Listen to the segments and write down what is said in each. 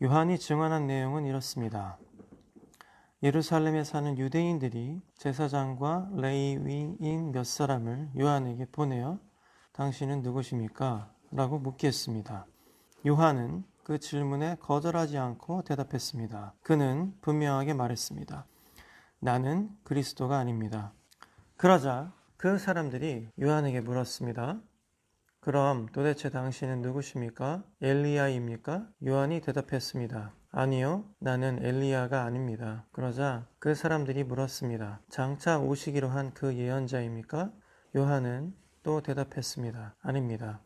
요한이 증언한 내용은 이렇습니다. 예루살렘에 사는 유대인들이 제사장과 레위인 몇 사람을 요한에게 보내어 당신은 누구십니까? 라고 묻게 했습니다. 요한은 그 질문에 거절하지 않고 대답했습니다. 그는 분명하게 말했습니다. 나는 그리스도가 아닙니다. 그러자 그 사람들이 요한에게 물었습니다. 그럼 도대체 당신은 누구십니까? 엘리야입니까? 요한이 대답했습니다. 아니요, 나는 엘리야가 아닙니다. 그러자 그 사람들이 물었습니다. 장차 오시기로 한 그 예언자입니까? 요한은 또 대답했습니다. 아닙니다.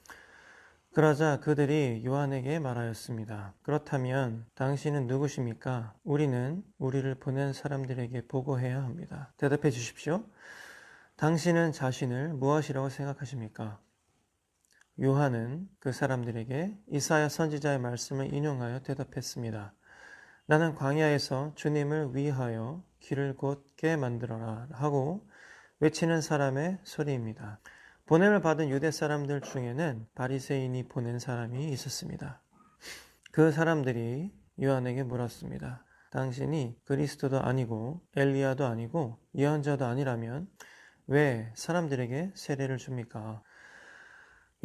그러자 그들이 요한에게 말하였습니다. 그렇다면 당신은 누구십니까? 우리는 우리를 보낸 사람들에게 보고해야 합니다. 대답해 주십시오. 당신은 자신을 무엇이라고 생각하십니까? 요한은 그 사람들에게 이사야 선지자의 말씀을 인용하여 대답했습니다. 나는 광야에서 주님을 위하여 길을 곧게 만들어라 하고 외치는 사람의 소리입니다. 보냄을 받은 유대 사람들 중에는 바리새인이 보낸 사람이 있었습니다. 그 사람들이 요한에게 물었습니다. 당신이 그리스도도 아니고 엘리야도 아니고 예언자도 아니라면 왜 사람들에게 세례를 줍니까?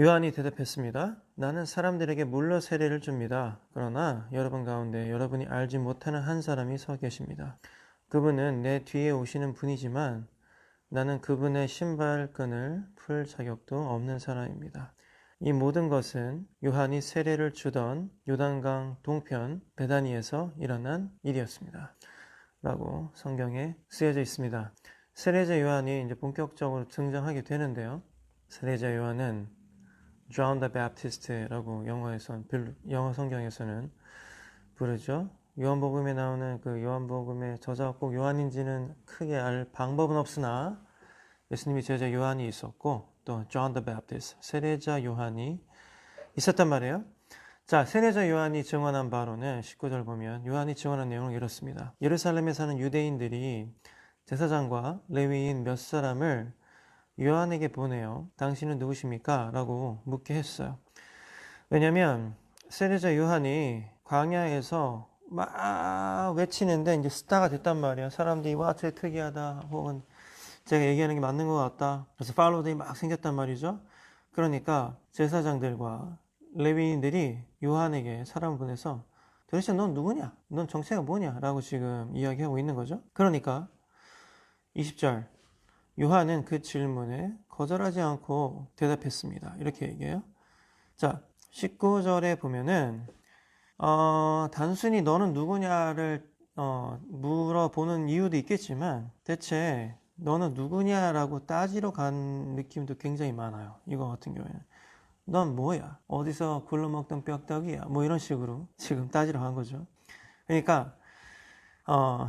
요한이 대답했습니다. 나는 사람들에게 물로 세례를 줍니다. 그러나 여러분 가운데 여러분이 알지 못하는 한 사람이 서 계십니다. 그분은 내 뒤에 오시는 분이지만 나는 그분의 신발끈을 풀 자격도 없는 사람입니다. 이 모든 것은 요한이 세례를 주던 요단강 동편 베다니에서 일어난 일이었습니다. 라고 성경에 쓰여져 있습니다. 세례자 요한이 이제 본격적으로 등장하게 되는데요. 세례자 요한은 John the Baptist라고 영어 성경에서는 부르죠. 요한복음에 나오는 그 요한복음의 저자가 꼭 요한인지는 크게 알 방법은 없으나 예수님이 제자 요한이 있었고 또 John the Baptist, 세례자 요한이 있었단 말이에요. 자, 세례자 요한이 증언한 바로는 19절 보면 요한이 증언한 내용은 이렇습니다. 예루살렘에 사는 유대인들이 제사장과 레위인 몇 사람을 요한에게 보내요. 당신은 누구십니까? 라고 묻게 했어요. 왜냐면 세례자 요한이 광야에서 막 외치는데 이제 스타가 됐단 말이에요. 사람들이 와, 쟤 특이하다. 혹은 제가 얘기하는 게 맞는 것 같다. 그래서 팔로우들이 막 생겼단 말이죠. 그러니까 제사장들과 레위인들이 요한에게 사람을 보내서 도대체 넌 누구냐? 넌 정체가 뭐냐? 라고 지금 이야기하고 있는 거죠. 그러니까 20절 요한은 그 질문에 거절하지 않고 대답했습니다. 이렇게 얘기해요. 자, 19절에 보면은 단순히 너는 누구냐를 물어보는 이유도 있겠지만 대체 너는 누구냐라고 따지러 간 느낌도 굉장히 많아요. 이거 같은 경우에는 넌 뭐야? 어디서 굴러먹던 뼈다귀야? 뭐 이런 식으로 지금 따지러 간 거죠. 그러니까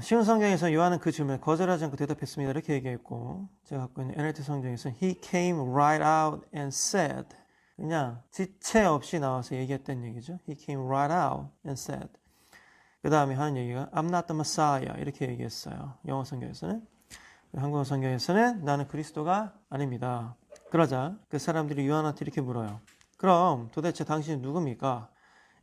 쉬운 성경에서 요한은 그 질문에 거절하지 않고 대답했습니다. 이렇게 얘기했고 제가 갖고 있는 NLT 성경에서 He came right out and said 그냥 지체 없이 나와서 얘기했던 얘기죠. He came right out and said 그 다음에 하는 얘기가 I'm not the Messiah 이렇게 얘기했어요. 영어 성경에서는. 한국어 성경에서는 나는 그리스도가 아닙니다. 그러자 그 사람들이 요한한테 이렇게 물어요. 그럼 도대체 당신은 누굽니까?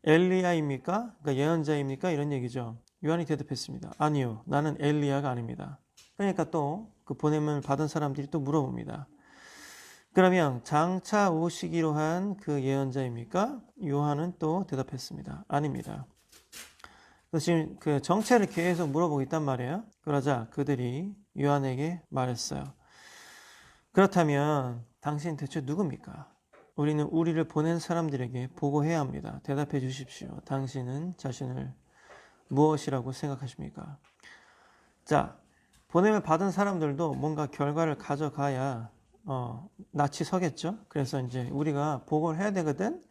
엘리야입니까? 그러니까 예언자입니까? 이런 얘기죠. 요한이 대답했습니다. 아니요, 나는 엘리야가 아닙니다. 그러니까 또 그 보냄을 받은 사람들이 또 물어봅니다. 그러면 장차 오시기로 한 그 예언자입니까? 요한은 또 대답했습니다. 아닙니다. 그래서 지금 그 정체를 계속 물어보고 있단 말이에요. 그러자 그들이 요한에게 말했어요. 그렇다면 당신 대체 누굽니까? 우리는 우리를 보낸 사람들에게 보고해야 합니다. 대답해 주십시오. 당신은 자신을 무엇이라고 생각하십니까? 자, 보냄을 받은 사람들도 뭔가 결과를 가져가야 낯이 서겠죠. 그래서 이제 우리가 보고를 해야 되거든.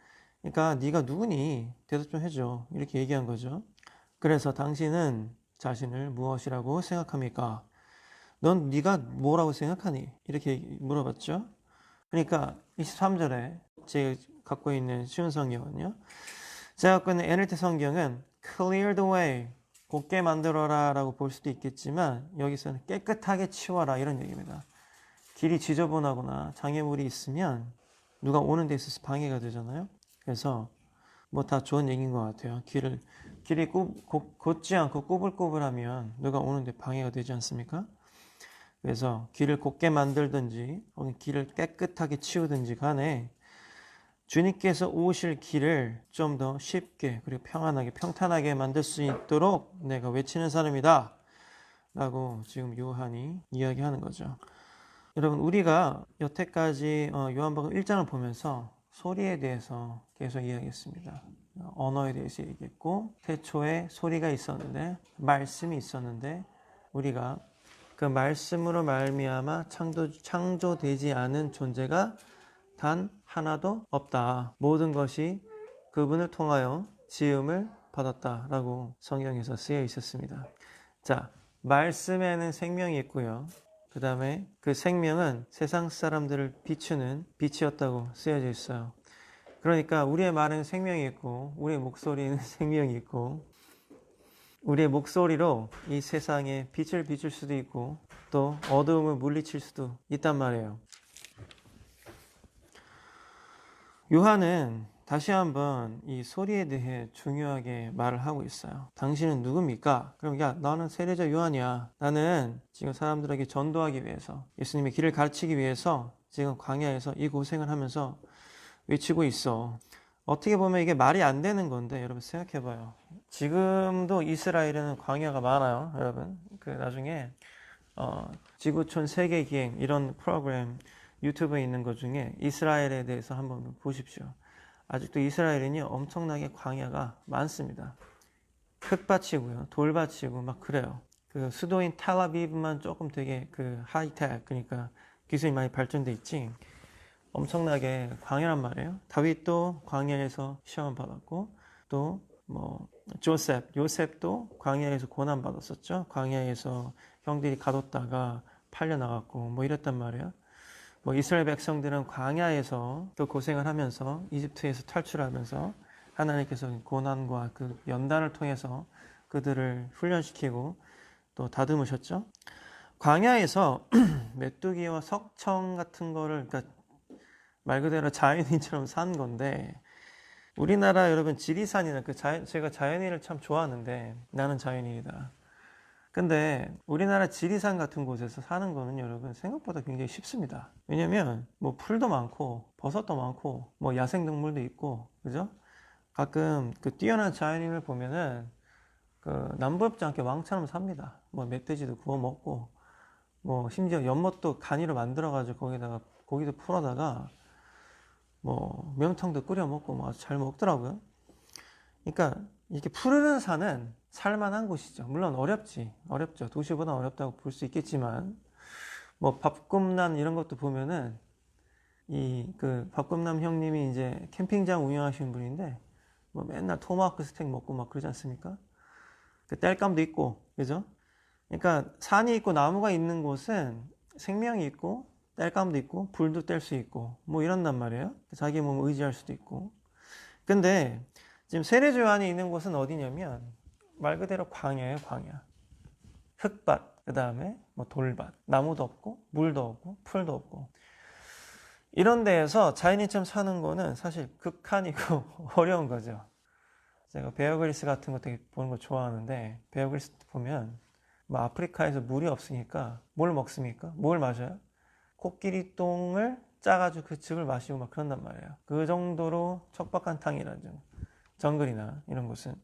그러니까 네가 누구니? 대답 좀 해줘. 이렇게 얘기한 거죠. 그래서 당신은 자신을 무엇이라고 생각합니까? 넌 네가 뭐라고 생각하니? 이렇게 물어봤죠. 그러니까 23절에 제가 갖고 있는 쉬운 성경은요. 제가 갖고 있는 NLT 성경은 clear the way, 곱게 만들어라 라고 볼 수도 있겠지만 여기서는 깨끗하게 치워라 이런 얘기입니다. 길이 지저분하거나 장애물이 있으면 누가 오는 데 있어서 방해가 되잖아요. 그래서 뭐 다 좋은 얘기인 것 같아요. 길을 길이 곧지 않고 꾸불꾸불하면 누가 오는데 방해가 되지 않습니까? 그래서 길을 곧게 만들든지 혹은 길을 깨끗하게 치우든지 간에 주님께서 오실 길을 좀 더 쉽게 그리고 평안하게 평탄하게 만들 수 있도록 내가 외치는 사람이다 라고 지금 요한이 이야기하는 거죠. 여러분, 우리가 여태까지 요한복음 1장을 보면서 소리에 대해서 계속 이야기했습니다. 언어에 대해서 얘기했고, 태초에 소리가 있었는데, 말씀이 있었는데, 우리가 그 말씀으로 말미암아 창조되지 않은 존재가 단 하나도 없다. 모든 것이 그분을 통하여 지음을 받았다라고 성경에서 쓰여 있었습니다. 자, 말씀에는 생명이 있고요. 그 다음에 그 생명은 세상 사람들을 비추는 빛이었다고 쓰여져 있어요. 그러니까 우리의 말은 생명이 있고 우리의 목소리는 생명이 있고 우리의 목소리로 이 세상에 빛을 비출 수도 있고 또 어두움을 물리칠 수도 있단 말이에요. 요한은 다시 한번 이 소리에 대해 중요하게 말을 하고 있어요. 당신은 누굽니까? 그럼 야, 나는 세례자 요한이야. 나는 지금 사람들에게 전도하기 위해서 예수님의 길을 가르치기 위해서 지금 광야에서 이 고생을 하면서 외치고 있어. 어떻게 보면 이게 말이 안 되는 건데 여러분 생각해봐요. 지금도 이스라엘에는 광야가 많아요. 여러분 그 나중에 지구촌 세계기행 이런 프로그램 유튜브에 있는 것 중에 이스라엘에 대해서 한번 보십시오. 아직도 이스라엘은요 엄청나게 광야가 많습니다. 흙밭이고요, 돌밭이고 막 그래요. 그 수도인 텔아비브만 조금 되게 그 하이텍, 그러니까 기술이 많이 발전돼 있지. 엄청나게 광야란 말이에요. 다윗도 광야에서 시험 받았고 또 뭐 요셉도 광야에서 고난 받았었죠. 광야에서 형들이 가뒀다가 팔려 나갔고 뭐 이랬단 말이에요. 뭐 이스라엘 백성들은 광야에서 또 고생을 하면서 이집트에서 탈출하면서 하나님께서 고난과 그 연단을 통해서 그들을 훈련시키고 또 다듬으셨죠. 광야에서 메뚜기와 석청 같은 거를 그러니까 말 그대로 자연인처럼 산 건데 우리나라 여러분 지리산이나 제가 자연인을 참 좋아하는데 나는 자연인이다. 근데 우리나라 지리산 같은 곳에서 사는 거는 여러분 생각보다 굉장히 쉽습니다. 왜냐면 뭐 풀도 많고 버섯도 많고 뭐 야생동물도 있고 그죠? 가끔 그 뛰어난 자연인을 보면은 그 남부럽지 않게 왕처럼 삽니다. 뭐 멧돼지도 구워 먹고 뭐 심지어 연못도 간이로 만들어 가지고 거기다가 고기도 풀어다가 뭐 명탕도 끓여 먹고 뭐 아주 잘 먹더라고요. 그러니까 이렇게 푸르른 산은 살만한 곳이죠. 물론 어렵죠. 도시보다 어렵다고 볼 수 있겠지만 뭐 밥꿈남 이런 것도 보면은 이 그 밥꿈남 형님이 이제 캠핑장 운영하시는 분인데 뭐 맨날 토마호크 스테이크 먹고 막 그러지 않습니까? 그 땔감도 있고 그죠? 그러니까 산이 있고 나무가 있는 곳은 생명이 있고 땔감도 있고 불도 뗄 수 있고 뭐 이런단 말이에요. 자기 몸을 의지할 수도 있고. 근데 지금 세례 요한이 있는 곳은 어디냐면 말 그대로 광야예요, 광야. 흙밭, 그 다음에 뭐 돌밭, 나무도 없고 물도 없고 풀도 없고 이런 데에서 자연인처럼 사는 거는 사실 극한이고 어려운 거죠. 제가 베어 그릴스 같은 거 되게 보는 거 좋아하는데 베어 그릴스 보면 뭐 아프리카에서 물이 없으니까 뭘 먹습니까? 뭘 마셔요? 코끼리 똥을 짜가지고 그 즙을 마시고 막 그런단 말이에요. 그 정도로 척박한 땅이라죠. 정글이나 이런 곳은.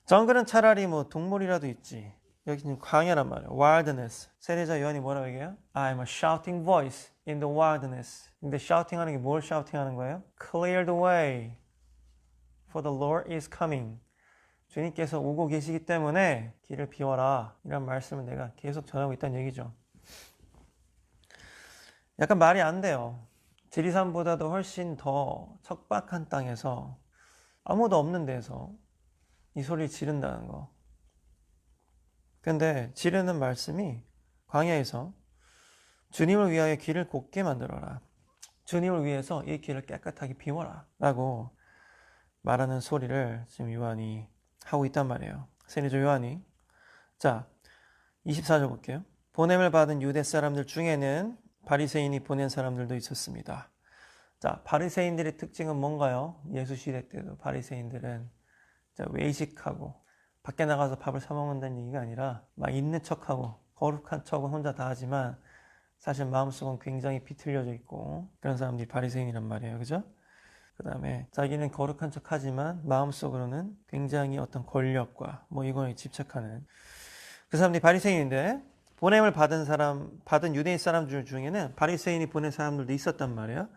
정글은 차라리 뭐 동물이라도 있지. 여기는 광야란 말이에요. Wilderness. 세례자 요한이 뭐라고 얘기해요? I'm a shouting voice in the wilderness. 근데 shouting 하는 게 뭘 shouting 하는 거예요? Clear the way for the Lord is coming. 주님께서 오고 계시기 때문에 길을 비워라. 이런 말씀을 내가 계속 전하고 있다는 얘기죠. 약간 말이 안 돼요. 지리산보다도 훨씬 더 척박한 땅에서 아무도 없는 데서 이 소리를 지른다는 거. 근데 지르는 말씀이 광야에서 주님을 위하여 길을 곱게 만들어라. 주님을 위해서 이 길을 깨끗하게 비워라. 라고 말하는 소리를 지금 요한이 하고 있단 말이에요. 세례자 요한이. 자, 24절 볼게요. 보냄을 받은 유대 사람들 중에는 바리새인이 보낸 사람들도 있었습니다. 자, 바리새인들의 특징은 뭔가요? 예수 시대 때도 바리새인들은 자, 외식하고 밖에 나가서 밥을 사 먹는다는 얘기가 아니라 막 있는 척하고 거룩한 척은 혼자 다 하지만 사실 마음속은 굉장히 비틀려져 있고 그런 사람들이 바리새인이란 말이에요. 그죠? 그 다음에 자기는 거룩한 척 하지만 마음속으로는 굉장히 어떤 권력과 뭐 이거에 집착하는 그 사람들이 바리새인인데 보냄을 받은 유대인 사람들 중에는 바리새인이 보낸 사람들도 있었단 말이에요.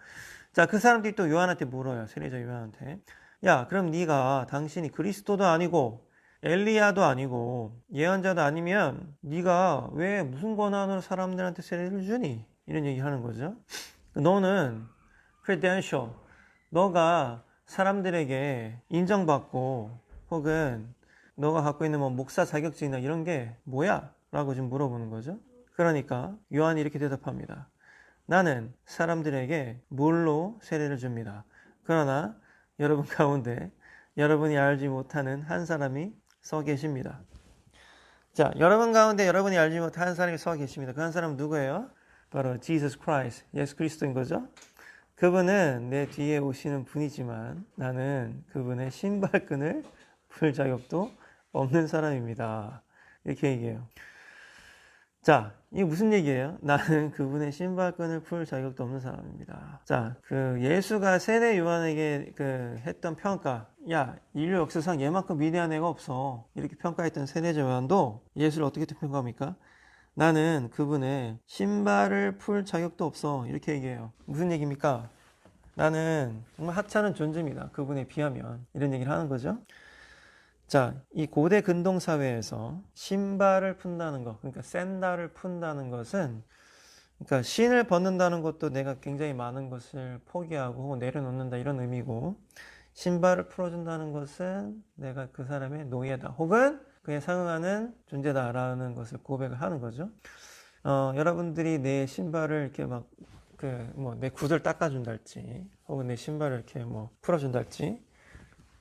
자, 그 사람들이 또 요한한테 물어요. 세례자 요한한테. 야, 그럼 네가 당신이 그리스도도 아니고 엘리야도 아니고 예언자도 아니면 네가 왜 무슨 권한으로 사람들한테 세례를 주니? 이런 얘기 하는 거죠. 너는 credential, 너가 사람들에게 인정받고 혹은 너가 갖고 있는 뭐 목사 자격증이나 이런 게 뭐야? 라고 지금 물어보는 거죠. 그러니까 요한이 이렇게 대답합니다. 나는 사람들에게 물로 세례를 줍니다. 그러나 여러분 가운데 여러분이 알지 못하는 한 사람이 서 계십니다. 자, 여러분 가운데 여러분이 알지 못한 한 사람이 서 계십니다. 그 한 사람은 누구예요? 바로 Jesus Christ, 예수 그리스도인 거죠. 그분은 내 뒤에 오시는 분이지만 나는 그분의 신발끈을 풀 자격도 없는 사람입니다. 이렇게 얘기해요. 자, 이게 무슨 얘기예요? 나는 그분의 신발끈을 풀 자격도 없는 사람입니다. 자, 그 예수가 세례 요한에게 했던 평가, 야, 인류 역사상 얘만큼 위대한 애가 없어. 이렇게 평가했던 세례자 요한도 예수를 어떻게 평가합니까? 나는 그분의 신발을 풀 자격도 없어. 이렇게 얘기해요. 무슨 얘기입니까? 나는 정말 하찮은 존재입니다. 그분에 비하면. 이런 얘기를 하는 거죠. 자, 이 고대 근동 사회에서 신발을 푼다는 것, 그러니까 샌달을 푼다는 것은, 그러니까 신을 벗는다는 것도 내가 굉장히 많은 것을 포기하고 혹은 내려놓는다 이런 의미고, 신발을 풀어준다는 것은 내가 그 사람의 노예다 혹은 그에 상응하는 존재다라는 것을 고백을 하는 거죠. 여러분들이 내 신발을 이렇게 막 내 굿을 닦아준달지 혹은 내 신발을 이렇게 뭐 풀어준달지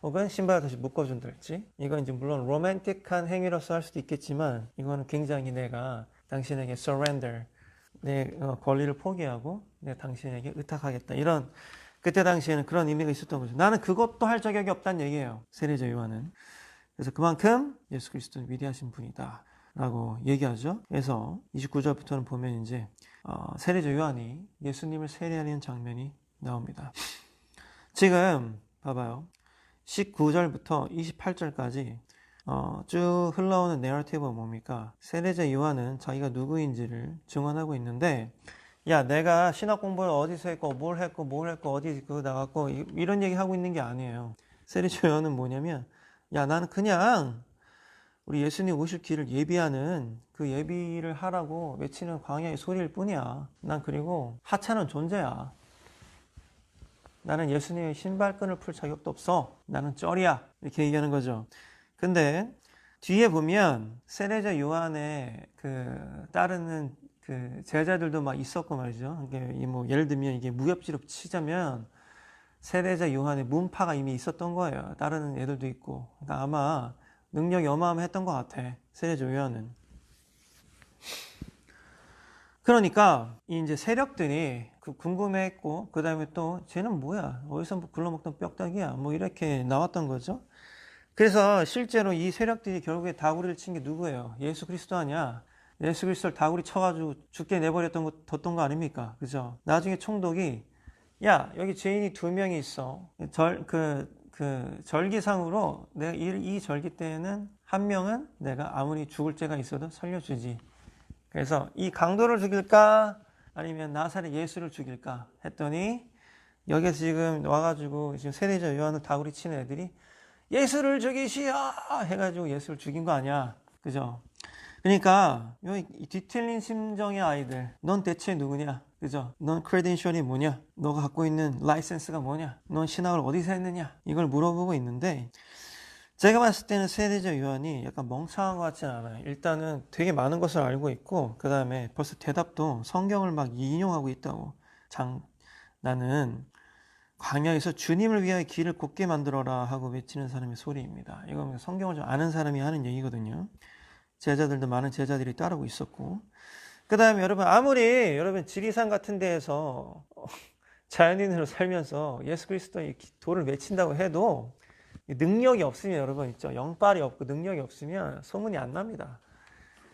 혹은 신발을 다시 묶어준달지, 이건 이제 물론 로맨틱한 행위로서 할 수도 있겠지만 이거는 굉장히 내가 당신에게 surrender, 내 권리를 포기하고 내가 당신에게 의탁하겠다, 이런 그때 당시에는 그런 의미가 있었던 거죠. 나는 그것도 할 자격이 없다는 얘기예요, 세례자 요한은. 그래서 그만큼 예수 그리스도는 위대하신 분이다 라고 얘기하죠. 그래서 29절부터는 보면 이제 세례자 요한이 예수님을 세례하는 장면이 나옵니다. 지금 봐봐요. 19절부터 28절까지 쭉 흘러오는 내러티브가 뭡니까? 세례자 요한은 자기가 누구인지를 증언하고 있는데, 야, 내가 신학 공부를 어디서 했고 뭘 했고 어디 나갔고 이런 얘기 하고 있는 게 아니에요. 세례자 요한은 뭐냐면, 야, 나는 그냥 우리 예수님 오실 길을 예비하는 그 예비를 하라고 외치는 광야의 소리일 뿐이야. 난 그리고 하찮은 존재야. 나는 예수님의 신발끈을 풀 자격도 없어. 나는 쩔이야. 이렇게 얘기하는 거죠. 근데 뒤에 보면 세례자 요한의 따르는 제자들도 막 있었고 말이죠. 이게 뭐 예를 들면 이게 무협지로 치자면 세례자 요한의 문파가 이미 있었던 거예요. 따르는 애들도 있고. 그러니까 아마 능력이 어마어마했던 것 같아, 세례자 요한은. 그러니까 이제 세력들이 궁금해했고, 그 다음에 또 쟤는 뭐야, 어디서 굴러먹던 뼈다귀야, 뭐 이렇게 나왔던 거죠. 그래서 실제로 이 세력들이 결국에 다구리를 친 게 누구예요? 예수 그리스도 아니야. 예수 그리스도를 다구리 쳐가지고 죽게 뒀던 거 아닙니까? 그죠? 나중에 총독이, 야, 여기 죄인이 2명이 있어. 절기상으로 내가 이 절기 때에는 한 명은 내가 아무리 죽을 죄가 있어도 살려주지. 그래서 이 강도를 죽일까 아니면 나사렛 예수를 죽일까 했더니, 여기서 지금 와가지고 지금 세례자 요한을 다구리 치는 애들이 예수를 죽이시오 해가지고 예수를 죽인 거 아니야. 그죠? 그러니까 이 뒤틀린 심정의 아이들, 넌 대체 누구냐? 그죠? 넌 크레덴셜이 뭐냐? 너가 갖고 있는 라이센스가 뭐냐? 넌 신학을 어디서 했느냐? 이걸 물어보고 있는데, 제가 봤을 때는 세례자 요한이 약간 멍청한 것 같지는 않아요. 일단은 되게 많은 것을 알고 있고, 그 다음에 벌써 대답도 성경을 막 인용하고 있다고. 나는 광야에서 주님을 위하여 길을 곱게 만들어라 하고 외치는 사람의 소리입니다. 이건 성경을 좀 아는 사람이 하는 얘기거든요. 제자들도 많은 제자들이 따르고 있었고, 그 다음에 여러분 지리산 같은 데에서 자연인으로 살면서 예수 그리스도의 도를 외친다고 해도 능력이 없으면 여러분 있죠. 영빨이 없고 능력이 없으면 소문이 안 납니다.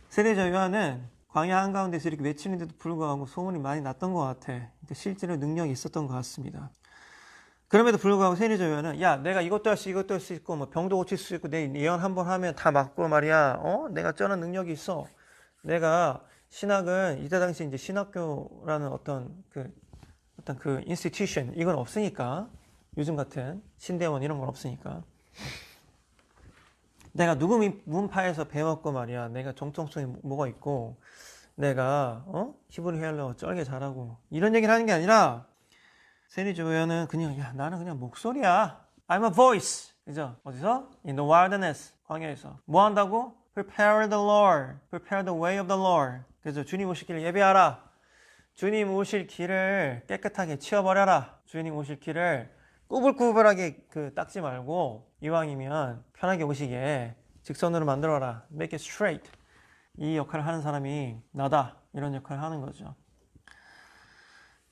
세례자 요한은 광야 한가운데서 이렇게 외치는데도 불구하고 소문이 많이 났던 것 같아. 그러니까 실제로 능력이 있었던 것 같습니다. 그럼에도 불구하고 세례자 요한은 야 내가 이것도 할 수 이것도 할 수 있고 뭐 병도 고칠 수 있고 내 예언 한번 하면 다 맞고 말이야. 내가 쩌는 능력이 있어. 내가 신학은 이때 당시 이제 신학교라는 어떤 그 인스티튜션 이건 없으니까 요즘 같은 신대원 이런 건 없으니까 내가 누구 문파에서 배웠고 말이야. 내가 정통성이 뭐가 있고 내가 히브리 헬라어 쩔게 잘하고 이런 얘기를 하는 게 아니라 세례자 요한은 그냥 야 나는 그냥 목소리야. I'm a voice. 그죠? 어디서? In the wilderness. 광야에서. 뭐 한다고? Prepare the Lord. Prepare the way of the Lord. 그래서 주님 오실 길을 예배하라. 주님 오실 길을 깨끗하게 치워버려라. 주님 오실 길을 꾸불꾸불하게 닦지 말고 이왕이면 편하게 오시게 직선으로 만들어라. Make it straight. 이 역할을 하는 사람이 나다. 이런 역할을 하는 거죠.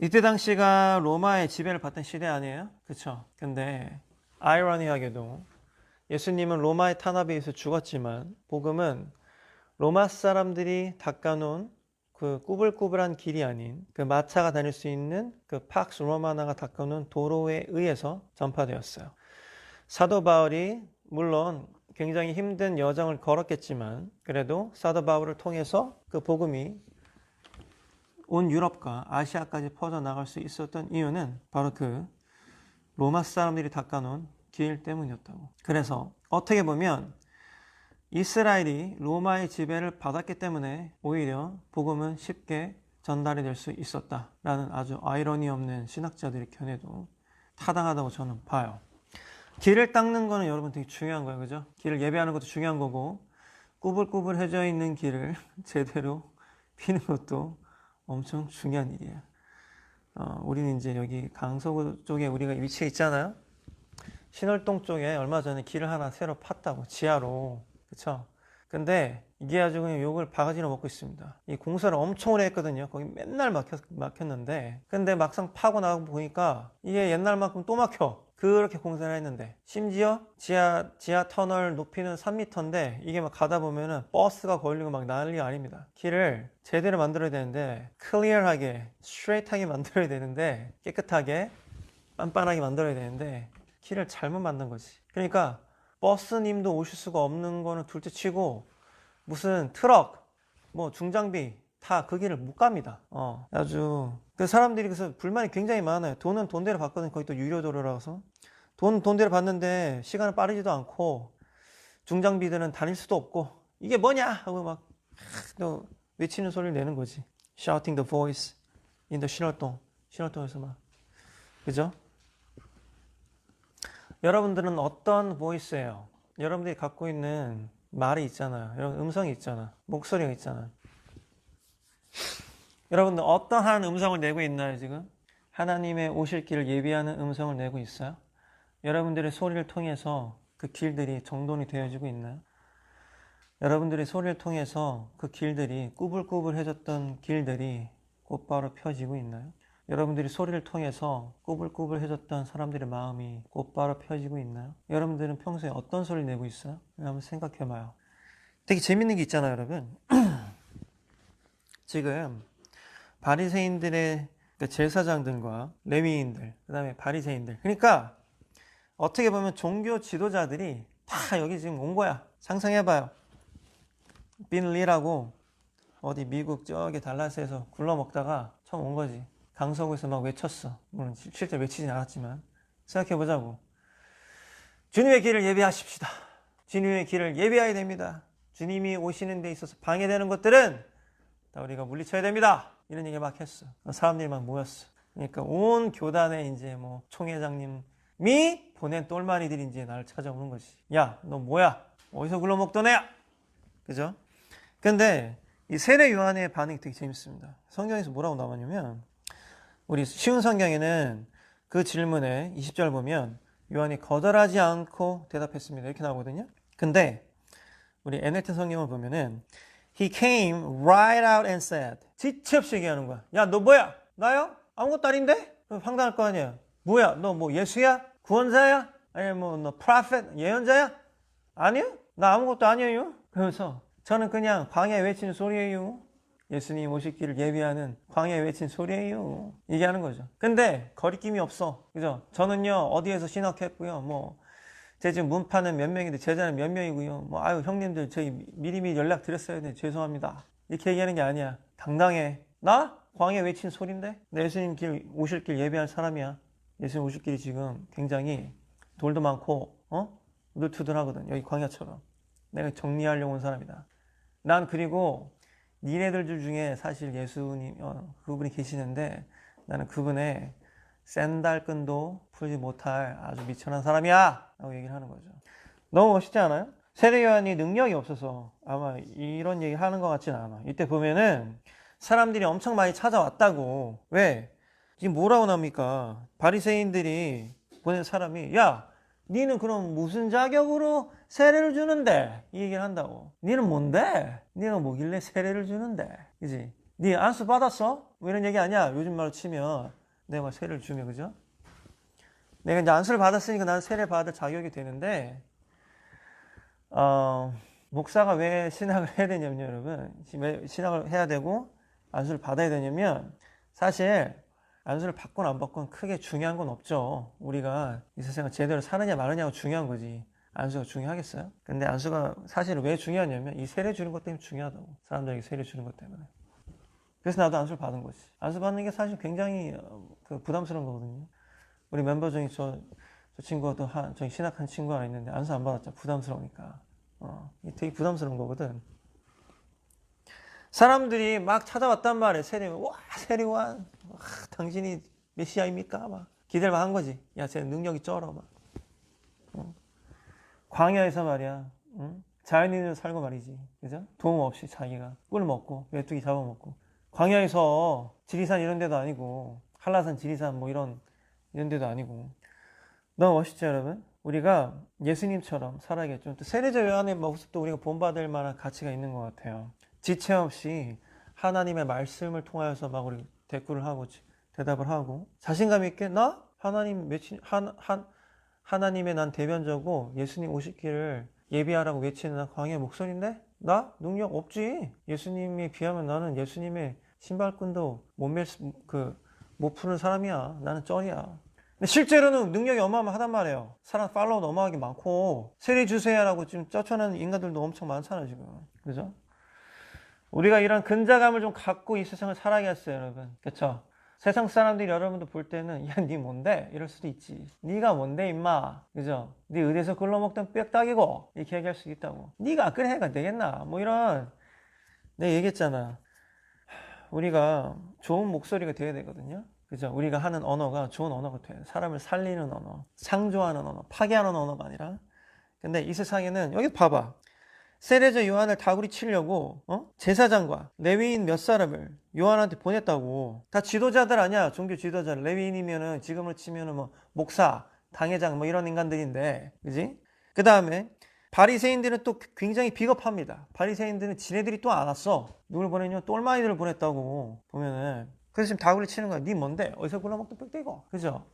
이때 당시가 로마의 지배를 받던 시대 아니에요? 그쵸? 근데 아이러니하게도 예수님은 로마의 탄압에 의해서 죽었지만 복음은 로마 사람들이 닦아놓은 그 꾸불꾸불한 길이 아닌 그 마차가 다닐 수 있는 그 팍스 로마나가 닦아놓은 도로에 의해서 전파되었어요. 사도 바울이 물론 굉장히 힘든 여정을 걸었겠지만 그래도 사도 바울을 통해서 그 복음이 온 유럽과 아시아까지 퍼져나갈 수 있었던 이유는 바로 그 로마 사람들이 닦아놓은 길 때문이었다고. 그래서 어떻게 보면 이스라엘이 로마의 지배를 받았기 때문에 오히려 복음은 쉽게 전달이 될 수 있었다라는 아주 아이러니 없는 신학자들의 견해도 타당하다고 저는 봐요. 길을 닦는 거는 여러분 되게 중요한 거예요. 그죠? 길을 예배하는 것도 중요한 거고 꾸불꾸불해져 있는 길을 제대로 피는 것도 엄청 중요한 일이에요. 우리는 이제 여기 강서구 쪽에 우리가 위치해 있잖아요. 신월동 쪽에 얼마 전에 길을 하나 새로 팠다고 지하로. 그쵸? 근데 이게 아주 그냥 욕을 바가지로 먹고 있습니다. 이 공사를 엄청 오래 했거든요. 거기 맨날 막혔는데 근데 막상 파고 나가고 보니까 이게 옛날만큼 또 막혀. 그렇게 공사를 했는데 심지어 지하 터널 높이는 3m인데 이게 막 가다 보면은 버스가 걸리고 막 난리가 아닙니다. 길을 제대로 만들어야 되는데 클리어하게 스트레이트하게 만들어야 되는데 깨끗하게 빤빤하게 만들어야 되는데 길을 잘못 만든 거지. 그러니까 버스님도 오실 수가 없는 거는 둘째 치고 무슨 트럭 뭐 중장비 다 그 길을 못 갑니다. 아주 그 사람들이 그래서 불만이 굉장히 많아요. 돈은 돈대로 받거든요. 거기 또 유료 도로라서 돈대로 받는데 시간은 빠르지도 않고 중장비들은 다닐 수도 없고 이게 뭐냐 하고 막 또 외치는 소리를 내는 거지. Shouting the voice in the 신월동에서 막 그죠? 여러분들은 어떤 보이스예요? 여러분들이 갖고 있는 말이 있잖아요. 여러분 음성이 있잖아. 목소리가 있잖아. 여러분들 어떠한 음성을 내고 있나요 지금? 하나님의 오실 길을 예비하는 음성을 내고 있어요? 여러분들의 소리를 통해서 그 길들이 정돈이 되어지고 있나요? 여러분들의 소리를 통해서 그 길들이 꾸불꾸불해졌던 길들이 곧바로 펴지고 있나요? 여러분들이 소리를 통해서 꾸불꾸불해졌던 사람들의 마음이 곧바로 펴지고 있나요? 여러분들은 평소에 어떤 소리를 내고 있어요? 한번 생각해봐요. 되게 재밌는 게 있잖아요, 여러분. 지금 바리새인들의 제사장들과 레위인들, 그 다음에 바리새인들. 그러니까 어떻게 보면 종교 지도자들이 다 여기 지금 온 거야. 상상해봐요. 빈 리라고 어디 미국 저기 달라스에서 굴러먹다가 처음 온 거지. 강서구에서 막 외쳤어. 물론 실제 외치진 않았지만 생각해보자고. 주님의 길을 예비하십시다. 주님의 길을 예비해야 됩니다. 주님이 오시는 데 있어서 방해되는 것들은 다 우리가 물리쳐야 됩니다. 이런 얘기 막 했어. 사람들이 막 모였어. 그러니까 온 교단에 이제 뭐 총회장님이 보낸 똘마니들이 이제 나를 찾아오는 거지. 야, 너 뭐야? 어디서 굴러먹던 애야? 그죠? 근데 이 세례 요한의 반응이 되게 재밌습니다. 성경에서 뭐라고 나왔냐면 우리 쉬운 성경에는 그 질문에 20절 보면 요한이 거절하지 않고 대답했습니다. 이렇게 나오거든요. 근데 우리 NLT 성경을 보면은 He came right out and said. 지체 없이 얘기하는 거야. 야, 너 뭐야? 나요? 아무것도 아닌데? 황당할 거 아니야. 뭐야? 너 뭐 예수야? 구원자야? 아니 뭐너 프로페트 예언자야? 아니요? 나 아무것도 아니에요. 그러면서 저는 그냥 광야에 외치는 소리예요. 예수님 오실 길을 예비하는 광야에 외친 소리예요. 얘기하는 거죠. 근데 거리낌이 없어. 그죠? 저는요 어디에서 신학했고요. 뭐 제 지금 문파는 몇 명인데 제자는 몇 명이고요. 뭐 아유 형님들 저희 미리미리 연락 드렸어야 돼. 죄송합니다. 이렇게 얘기하는 게 아니야. 당당해. 나? 광야에 외친 소리인데? 내 예수님 길 오실 길 예비할 사람이야. 예수님 오실 길이 지금 굉장히 돌도 많고 우둘투둘하거든. 여기 광야처럼. 내가 정리하려고 온 사람이다. 난 그리고 니네들 중에 사실 예수님 그분이 계시는데 나는 그분의 샌달끈도 풀지 못할 아주 미천한 사람이야 라고 얘기를 하는 거죠. 너무 멋있지 않아요? 세례요한이 능력이 없어서 아마 이런 얘기 하는 것 같지는 않아. 이때 보면은 사람들이 엄청 많이 찾아왔다고. 왜? 지금 뭐라고 나옵니까? 바리새인들이 보낸 사람이 야 니는 그럼 무슨 자격으로 세례를 주는데? 이 얘기를 한다고. 니는 뭔데? 니가 뭐길래 세례를 주는데? 그지? 니 안수 받았어? 뭐 이런 얘기 아니야. 요즘 말로 치면 내가 막 세례를 주면 그죠? 내가 이제 안수를 받았으니까 나는 세례 받을 자격이 되는데 목사가 왜 신학을 해야 되냐면 여러분 왜 신학을 해야 되고 안수를 받아야 되냐면 사실 안수를 받건 안 받건 크게 중요한 건 없죠. 우리가 이 세상을 제대로 사느냐 마느냐가 중요한 거지. 안수가 중요하겠어요? 근데 안수가 사실 왜 중요하냐면 이 세례 주는 것 때문에 중요하다고. 사람들에게 세례 주는 것 때문에. 그래서 나도 안수를 받은 거지. 안수 받는 게 사실 굉장히 부담스러운 거거든요. 우리 멤버 중에 저 친구도 저기 신학한 친구가 하나 있는데 안수 안 받았죠. 부담스러우니까. 되게 부담스러운 거거든. 사람들이 막 찾아왔단 말이에요. 세례요한. 와, 세례요한. 당신이 메시아입니까? 막 기대를 한 거지. 야, 쟤 능력이 쩔어. 막. 광야에서 말이야. 자연인으로 살고 말이지. 그죠? 도움 없이 자기가 꿀 먹고 메뚜기 잡아먹고. 광야에서 지리산 이런 데도 아니고 한라산 지리산 뭐 이런 데도 아니고. 너무 멋있죠, 여러분? 우리가 예수님처럼 살아야겠죠. 또 세례자 요한의 모습도 우리가 본받을 만한 가치가 있는 것 같아요. 지체 없이 하나님의 말씀을 통하여서 막 우리 대꾸를 하고 대답을 하고 자신감 있게 나 하나님 하나님의 난 대변자고 예수님 오실 길을 예비하라고 외치는 나 광야의 목소리인데 나 능력 없지. 예수님에 비하면 나는 예수님의 신발끈도 못 푸는 사람이야. 나는 쩔이야. 근데 실제로는 능력이 어마어마하단 말이에요. 사람 팔로워도 어마어마하게 많고 세례 주세요라고 지금 쫓아내는 인간들도 엄청 많잖아요 지금. 그죠? 우리가 이런 근자감을 좀 갖고 이 세상을 살아야겠어요, 여러분. 그쵸? 세상 사람들이 여러분도 볼 때는 야, 니 뭔데? 이럴 수도 있지. 니가 뭔데, 임마? 그죠? 니 의대에서 글러먹던 빽딱이고 이렇게 얘기할 수 있다고. 니가 그래 해가 되겠나? 뭐 이런 내가 얘기했잖아. 우리가 좋은 목소리가 돼야 되거든요. 그죠? 우리가 하는 언어가 좋은 언어가 돼야 돼. 사람을 살리는 언어, 창조하는 언어, 파괴하는 언어가 아니라. 근데 이 세상에는 여기 봐봐. 세례자 요한을 다구리 치려고 제사장과 레위인 몇 사람을 요한한테 보냈다고. 다 지도자들 아니야. 종교 지도자. 레위인이면은 지금으로 치면은 뭐 목사, 당회장 뭐 이런 인간들인데, 그지? 그 다음에 바리새인들은 또 굉장히 비겁합니다. 바리새인들은 지네들이 또 안 왔어. 누굴 보냈냐? 똘마이들을 보냈다고 보면은. 그래서 지금 다구리 치는 거야. 니 뭔데? 어디서 굴러먹던 빽대고, 그죠?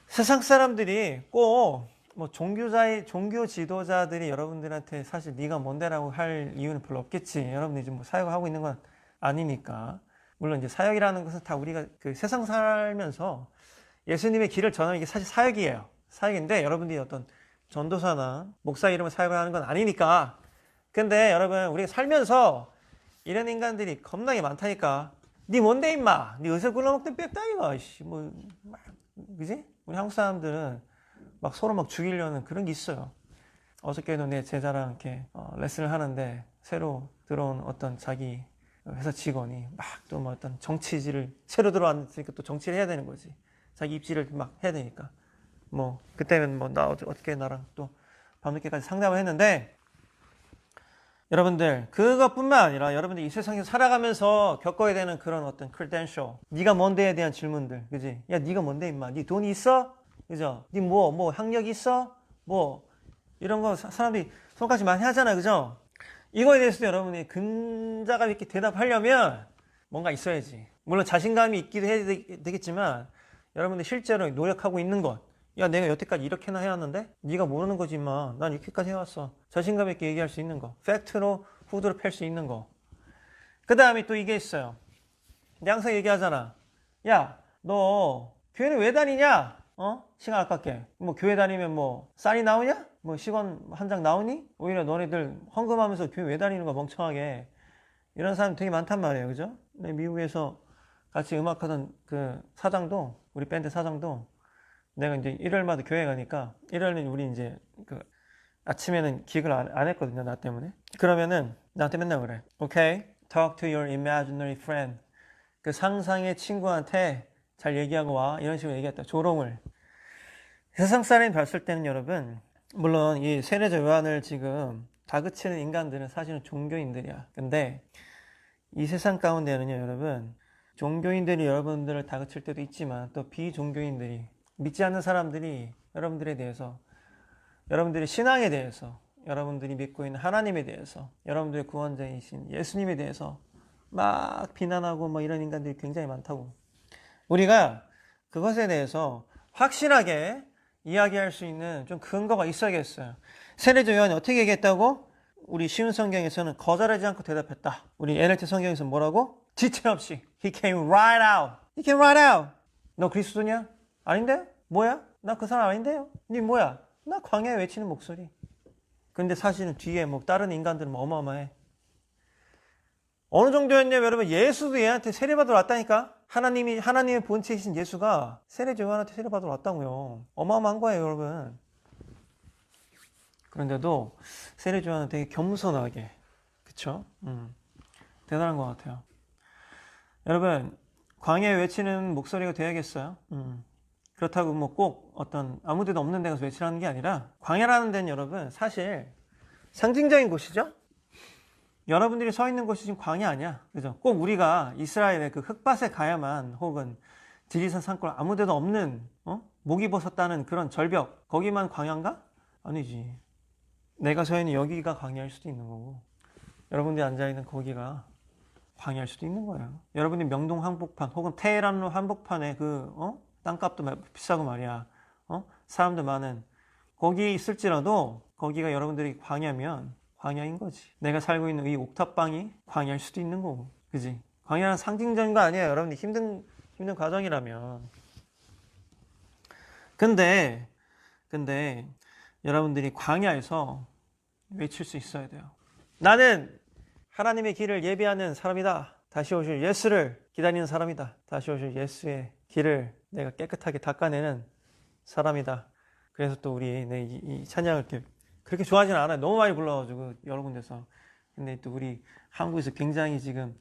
세상 사람들이 꼭 뭐 종교 지도자들이 여러분들한테 사실 네가 뭔데라고 할 이유는 별로 없겠지. 여러분들이 지금 뭐 사역하고 있는 건 아니니까. 물론 이제 사역이라는 것은 다 우리가 그 세상 살면서 예수님의 길을 전하는 게 사실 사역이에요. 사역인데 여러분들이 어떤 전도사나 목사 이름을 사역을 하는 건 아니니까. 근데 여러분 우리가 살면서 이런 인간들이 겁나게 많다니까. 네 뭔데 임마? 네 어디서 굴러먹던 빽다이가 뭐 그지? 우리 한국 사람들은 막 서로 막 죽이려는 그런 게 있어요. 어저께도 내 제자랑 이렇게 레슨을 하는데 새로 들어온 어떤 자기 회사 직원이 막 또 뭐 어떤 정치질을 새로 들어왔으니까 또 정치를 해야 되는 거지. 자기 입지를 막 해야 되니까. 뭐 그때는 뭐 나 어떻게 나랑 또 밤늦게까지 상담을 했는데 여러분들 그것뿐만 아니라 여러분들 이 세상에서 살아가면서 겪어야 되는 그런 어떤 credential, 네가 뭔데에 대한 질문들, 그지? 야 네가 뭔데 임마? 네 돈이 있어? 그죠? 네 뭐 학력이 있어? 뭐 이런 거 사람들이 손까지 많이 하잖아, 그죠? 이거에 대해서도 여러분이 근자감 있게 대답하려면 뭔가 있어야지. 물론 자신감이 있기도 해야 되겠지만 여러분들 실제로 노력하고 있는 것, 야, 내가 여태까지 이렇게나 해왔는데? 네가 모르는 거지, 임마. 난 이렇게까지 해왔어. 자신감 있게 얘기할 수 있는 거. 팩트로 후드로 팰 수 있는 거. 그 다음에 또 이게 있어요. 내가 항상 얘기하잖아. 야, 너 교회는 왜 다니냐? 시간 아깝게. 뭐 교회 다니면 뭐 쌀이 나오냐? 뭐 시간 한 장 나오니? 오히려 너네들 헌금하면서 교회 왜 다니는 거야, 멍청하게. 이런 사람 되게 많단 말이에요. 그죠? 근데 미국에서 같이 음악하던 그 사장도, 우리 밴드 사장도, 내가 이제 일요일마다 교회 가니까, 일요일은 우리 이제 그 아침에는 기획을 안 했거든요, 나 때문에. 그러면은 나한테 맨날 그래. Okay, talk to your imaginary friend. 그 상상의 친구한테 잘 얘기하고 와. 이런 식으로 얘기했다. 조롱을. 세상 사람이 봤을 때는 여러분, 물론 이 세례자 요한을 지금 다그치는 인간들은 사실은 종교인들이야. 근데 이 세상 가운데는요, 여러분, 종교인들이 여러분들을 다그칠 때도 있지만 또 비종교인들이, 믿지 않는 사람들이 여러분들에 대해서, 여러분들의 신앙에 대해서, 여러분들이 믿고 있는 하나님에 대해서, 여러분들의 구원자이신 예수님에 대해서 막 비난하고 뭐 이런 인간들이 굉장히 많다고. 우리가 그것에 대해서 확실하게 이야기할 수 있는 좀 근거가 있어야겠어요. 세례자 요한이 어떻게 얘기했다고? 우리 쉬운 성경에서는 거절하지 않고 대답했다. 우리 NLT 성경에서 뭐라고? 지체 없이. He came right out. He came right out. 너 그리스도냐? 아닌데? 뭐야? 나 그 사람 아닌데요? 니 뭐야? 나 광야에 외치는 목소리. 근데 사실은 뒤에 뭐 다른 인간들은 어마어마해. 어느 정도였냐면 여러분, 예수도 얘한테 세례받으러 왔다니까? 하나님의 본체이신 예수가 세례자 요한한테 세례받으러 왔다고요. 어마어마한 거예요, 여러분. 그런데도 세례자 요한은 되게 겸손하게, 그쵸? 대단한 것 같아요. 여러분, 광야에 외치는 목소리가 돼야겠어요? 그렇다고 뭐 꼭 어떤 아무 데도 없는 데 가서 외치라는 게 아니라, 광야라는 데는 여러분 사실 상징적인 곳이죠? 여러분들이 서 있는 곳이 지금 광야 아니야. 그죠? 꼭 우리가 이스라엘의 그 흙밭에 가야만, 혹은 지리산 산골 아무 데도 없는, 목이 벗었다는 그런 절벽, 거기만 광야인가? 아니지. 내가 서 있는 여기가 광야일 수도 있는 거고, 여러분들이 앉아있는 거기가 광야일 수도 있는 거예요. 여러분들이 명동 한복판, 혹은 테헤란로 한복판에 땅값도 비싸고 말이야. 사람들 많은, 거기 있을지라도, 거기가 여러분들이 광야면, 광야인 거지. 내가 살고 있는 이 옥탑방이 광야일 수도 있는 거고. 그지? 광야는 상징적인 거 아니에요. 여러분들 힘든 과정이라면. 근데 여러분들이 광야에서 외칠 수 있어야 돼요. 나는 하나님의 길을 예비하는 사람이다. 다시 오실 예수를 기다리는 사람이다. 다시 오실 예수의 길을 내가 깨끗하게 닦아내는 사람이다. 그래서 또 우리 이 찬양을 그렇게 좋아하지는 않아요. 너무 많이 불러가지고 여러 군데서. 근데 또 우리 한국에서 굉장히 지금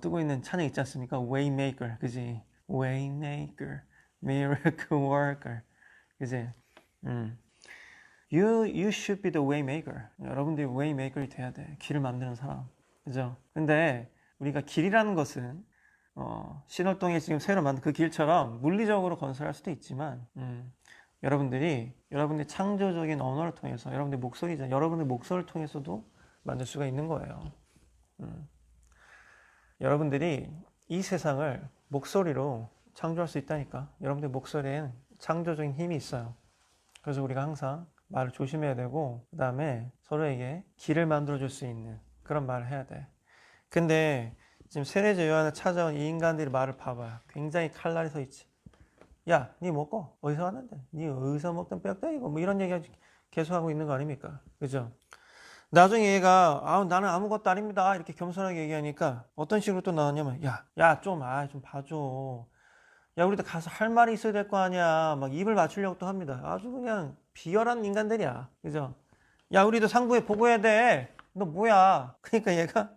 뜨고 있는 찬양 있지 않습니까? Waymaker, 그지? Waymaker, Miracle Worker, 그지? You should be the Waymaker. 여러분들이 Waymaker이 돼야 돼. 길을 만드는 사람, 그죠? 근데 우리가 길이라는 것은 신월동에 지금 새로 만든 그 길처럼 물리적으로 건설할 수도 있지만, 여러분들이 창조적인 언어를 통해서, 여러분들 목소리죠. 여러분들 목소리를 통해서도 만들 수가 있는 거예요. 여러분들이 이 세상을 목소리로 창조할 수 있다니까. 여러분들 목소리에는 창조적인 힘이 있어요. 그래서 우리가 항상 말을 조심해야 되고, 그 다음에 서로에게 길을 만들어줄 수 있는 그런 말을 해야 돼. 근데 지금 세례자 요한을 찾아온 이 인간들의 말을 봐봐요. 굉장히 칼날이 서 있지. 야, 니 먹고 어디서 왔는데? 니 어디서 먹던 뼈다이고 뭐 이런 얘기 계속하고 있는 거 아닙니까? 그죠? 나중에 얘가 나는 아무것도 아닙니다 이렇게 겸손하게 얘기하니까 어떤 식으로 또 나왔냐면, 좀 봐줘. 야, 우리도 가서 할 말이 있어야 될 거 아니야. 막 입을 맞추려고 또 합니다. 아주 그냥 비열한 인간들이야. 그죠? 야, 우리도 상부에 보고해야 돼. 너 뭐야? 그러니까 얘가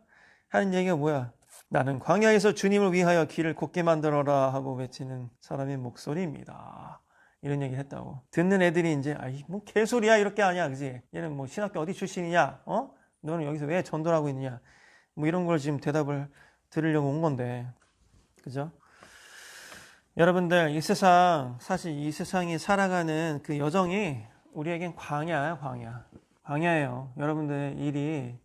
하는 얘기가 뭐야? 나는 광야에서 주님을 위하여 길을 곧게 만들어라 하고 외치는 사람의 목소리입니다. 이런 얘기를 했다고. 듣는 애들이 이제 뭐 개소리야 이렇게 하냐, 그지? 얘는 뭐 신학교 어디 출신이냐? 너는 여기서 왜 전도를 하고 있느냐? 뭐 이런 걸 지금 대답을 들으려고 온 건데, 그죠? 여러분들, 사실 이 세상이 살아가는 그 여정이 우리에겐 광야야, 광야. 광야예요. 여러분들 일이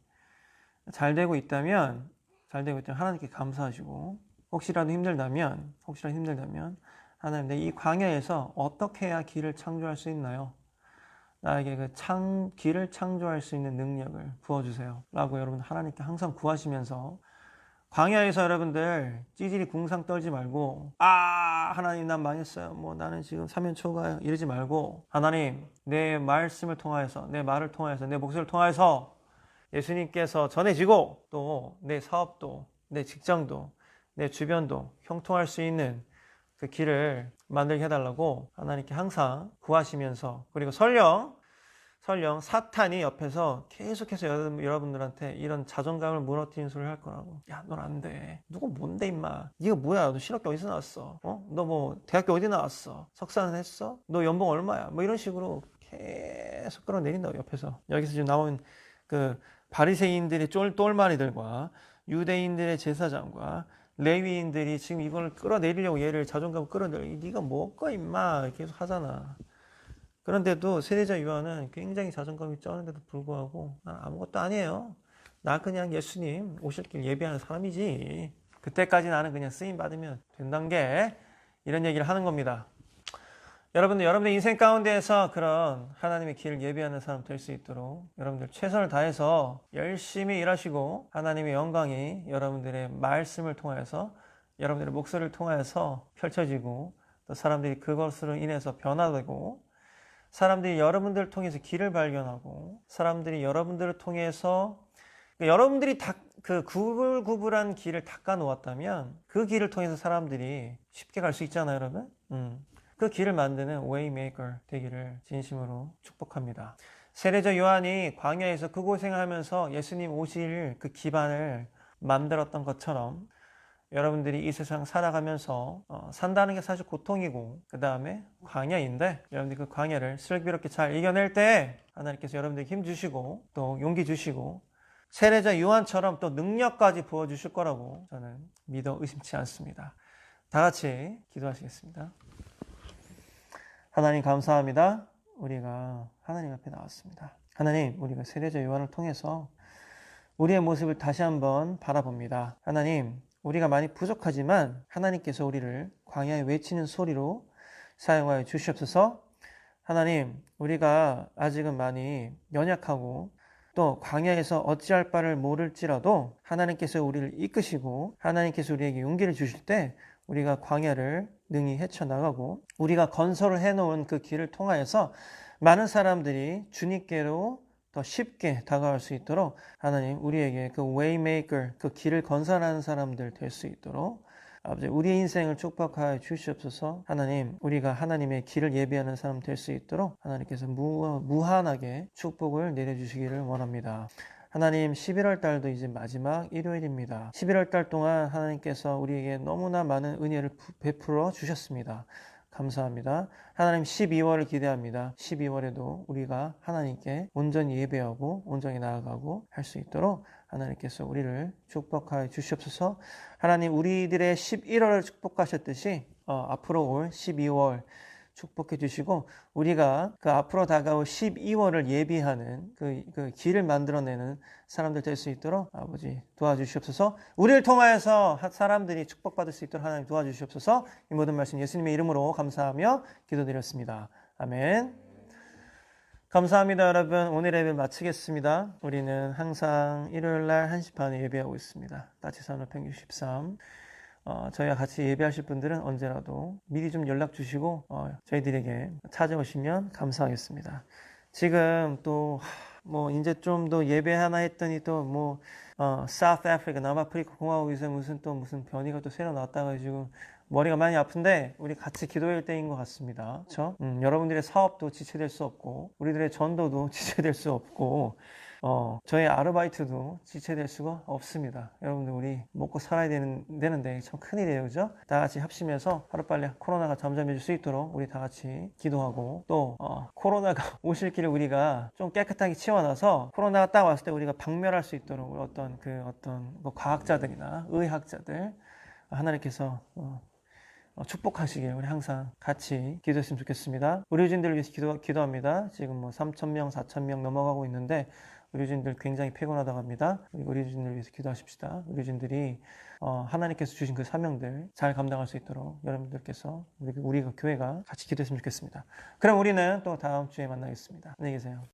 잘 되고 있다면 하나님께 감사하시고, 혹시라도 힘들다면 하나님, 내 이 광야에서 어떻게 해야 길을 창조할 수 있나요? 나에게 길을 창조할 수 있는 능력을 부어주세요. 라고 여러분 하나님께 항상 구하시면서 광야에서 여러분들 찌질이 궁상 떨지 말고 하나님 난 망했어요. 뭐 나는 지금 사면 초가요. 이러지 말고 하나님 내 말씀을 통하여서 내 말을 통하여서 내 목소리를 통하여서 예수님께서 전해지고 또 내 사업도 내 직장도 내 주변도 형통할 수 있는 그 길을 만들게 해달라고 하나님께 항상 구하시면서 그리고 설령 사탄이 옆에서 계속해서 여러분들한테 이런 자존감을 무너뜨리는 소리를 할 거라고. 야, 넌 안 돼. 누구 뭔데 임마. 네가 뭐야. 너 신학교 어디서 나왔어? 너 뭐 대학교 어디 나왔어? 석사는 했어? 너 연봉 얼마야? 뭐 이런 식으로 계속 끌어내린다고 옆에서. 여기서 지금 나온 그 바리새인들의 똘마니들과 유대인들의 제사장과 레위인들이 지금 이걸 끌어내리려고 얘를 자존감을 끌어내리려고 네가 뭐가 임마 계속 하잖아. 그런데도 세례자 요한은 굉장히 자존감이 쩌는데도 불구하고 난 아무것도 아니에요. 나 그냥 예수님 오실 길 예비하는 사람이지. 그때까지 나는 그냥 쓰임 받으면 된다는 게 이런 얘기를 하는 겁니다. 여러분들 인생 가운데에서 그런 하나님의 길을 예비하는 사람 될 수 있도록 여러분들 최선을 다해서 열심히 일하시고 하나님의 영광이 여러분들의 말씀을 통하여서 여러분들의 목소리를 통하여서 펼쳐지고 또 사람들이 그것으로 인해서 변화되고 사람들이 여러분들을 통해서 길을 발견하고 사람들이 여러분들을 통해서 여러분들이 그 구불구불한 길을 닦아 놓았다면 그 길을 통해서 사람들이 쉽게 갈 수 있잖아요, 여러분. 그 길을 만드는 웨이메이커 되기를 진심으로 축복합니다. 세례자 요한이 광야에서 그 고생을 하면서 예수님 오실 그 기반을 만들었던 것처럼 여러분들이 이 세상 살아가면서 산다는 게 사실 고통이고 그 다음에 광야인데 여러분들이 그 광야를 슬기롭게 잘 이겨낼 때 하나님께서 여러분들에게 힘 주시고 또 용기 주시고 세례자 요한처럼 또 능력까지 부어주실 거라고 저는 믿어 의심치 않습니다. 다 같이 기도하시겠습니다. 하나님 감사합니다. 우리가 하나님 앞에 나왔습니다. 하나님, 우리가 세례자 요한을 통해서 우리의 모습을 다시 한번 바라봅니다. 하나님, 우리가 많이 부족하지만 하나님께서 우리를 광야에 외치는 소리로 사용하여 주시옵소서. 하나님, 우리가 아직은 많이 연약하고 또 광야에서 어찌할 바를 모를지라도 하나님께서 우리를 이끄시고 하나님께서 우리에게 용기를 주실 때 우리가 광야를 능히 헤쳐나가고 우리가 건설을 해놓은 그 길을 통하여서 많은 사람들이 주님께로 더 쉽게 다가갈 수 있도록 하나님 우리에게 그 웨이메이커 그 길을 건설하는 사람들 될 수 있도록 아버지 우리의 인생을 축복하여 주시옵소서. 하나님 우리가 하나님의 길을 예비하는 사람 될 수 있도록 하나님께서 무한하게 축복을 내려주시기를 원합니다. 하나님 11월 달도 이제 마지막 일요일입니다. 11월 달 동안 하나님께서 우리에게 너무나 많은 은혜를 베풀어 주셨습니다. 감사합니다. 하나님 12월을 기대합니다. 12월에도 우리가 하나님께 온전히 예배하고 온전히 나아가고 할 수 있도록 하나님께서 우리를 축복하여 주시옵소서. 하나님 우리들의 11월을 축복하셨듯이 앞으로 올 12월 축복해 주시고 우리가 그 앞으로 다가올 12월을 예비하는 그 길을 만들어내는 사람들 될 수 있도록 아버지 도와주시옵소서. 우리를 통하여서 사람들이 축복받을 수 있도록 하나님 도와주시옵소서. 이 모든 말씀 예수님의 이름으로 감사하며 기도드렸습니다. 아멘. 감사합니다. 여러분 오늘 예배 마치겠습니다. 우리는 항상 일요일날 1시 반에 예배하고 있습니다. 따지산업 163 저희와 같이 예배하실 분들은 언제라도 미리 좀 연락 주시고 저희들에게 찾아오시면 감사하겠습니다. 지금 또 뭐 이제 좀 더 예배 하나 했더니 또 뭐 사우스 아프리카 남아프리카 공화국에서 무슨 변이가 또 새로 나왔다가 지금 머리가 많이 아픈데 우리 같이 기도할 때인 것 같습니다. 그렇죠? 여러분들의 사업도 지체될 수 없고 우리들의 전도도 지체될 수 없고 저희 아르바이트도 지체될 수가 없습니다. 여러분들 우리 먹고 살아야 되는데 참 큰일이에요. 그죠? 다 같이 합심해서 하루빨리 코로나가 잠잠해질 수 있도록 우리 다 같이 기도하고 또 코로나가 오실 길을 우리가 좀 깨끗하게 치워놔서 코로나가 딱 왔을 때 우리가 박멸할 수 있도록 어떤 뭐 과학자들이나 의학자들 하나님께서 축복하시길 우리 항상 같이 기도했으면 좋겠습니다. 의료진들을 위해서 기도합니다. 지금 뭐 3,000명, 4,000명 넘어가고 있는데 의료진들 굉장히 피곤하다고 합니다. 우리 의료진들을 위해서 기도하십시다. 의료진들이 하나님께서 주신 그 사명들 잘 감당할 수 있도록 여러분들께서 우리 교회가 같이 기도했으면 좋겠습니다. 그럼 우리는 또 다음 주에 만나겠습니다. 안녕히 계세요.